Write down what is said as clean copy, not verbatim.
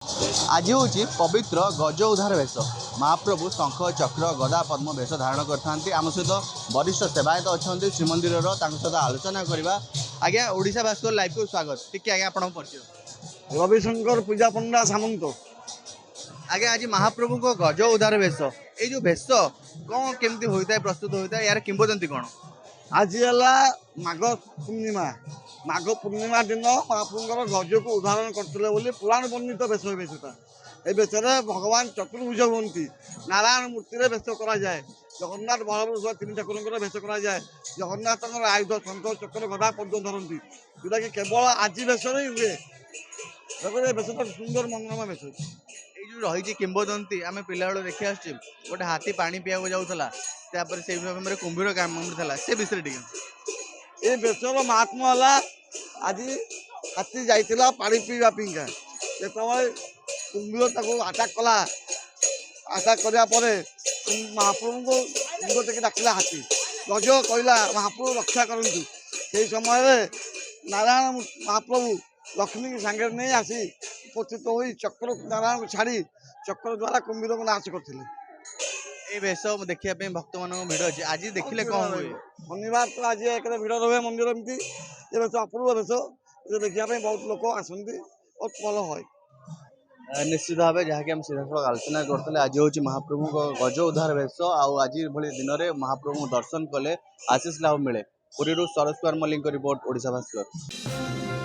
आज हूँ पवित्र गज उद्धार वेश महाप्रभु शंख चक्र गदा पद्म वेश धारण करते आम सहित वरिष्ठ सेवायत अच्छा श्रीमंदिर सहित आलोचना करवा। आज्ञा ओडिशा भास्कर लाइव को स्वागत टी आज्ञा आप परिचय। रविशंकर पूजा पंडा सामंत। आज्ञा आज महाप्रभु को गज उद्धार वेश ये जो वेश कौन केमती होता है प्रस्तुत होता है यार किंवदंती कौन। आज है माघ पूर्णिमा। माघ पूर्णिमा दिन महाप्रभुर गज को उदाहरण करते पुराण वर्णित वेश बेशटा ये वेश भगवान चतुर्भुज हमें नारायण मूर्ति वेश कराए। जगन्नाथ बलभद्र तीन ठाकुर वेश कराए। जगन्नाथ आयुध शंख चक्र गदा पद्म धरती जोटा कि केवल आज वेश ही हुए वेशटा सुंदर मंगलमय वेश। रही किंवदंती आम पिला देखी आस गोटे हाथी पानी पीवा जाऊला से कुंभीर काम से विषय टी ये वेशर महात्मा है आज हाथी जाइला पानी पीवा पिंका जो कुंभीर आटाक कला आटाक करापर महाप्रभु को मुंड टेक डाकिला हाथी गज कहला महाप्रभु रक्षा करंतु से समय नारायण महाप्रभु लक्ष्मी की सांगे नहीं आसी उपस्थित हो चक्र नारायण को छाड़ी चक्र द्वारा कुंभीर को नाश करते। ये वेश देखा भक्त मान भिड़ अच्छे आज देखिले कौन हुए शनिवार तो आज एक भिड़ रहे मंदिर एमती ये वेश अपूर्व वेश देखा बहुत लोग आसती बहुत भल है। निश्चित भाव जहाँकि हम सीधा सड़क आलोचना करते आज हूँ महाप्रभु को गज उद्धार वेश आज भली दिन में महाप्रभु दर्शन कले आशीष लाभ मिले। पुरी सरस्वर मल्लिक रिपोर्ट ओडिशा भास्कर।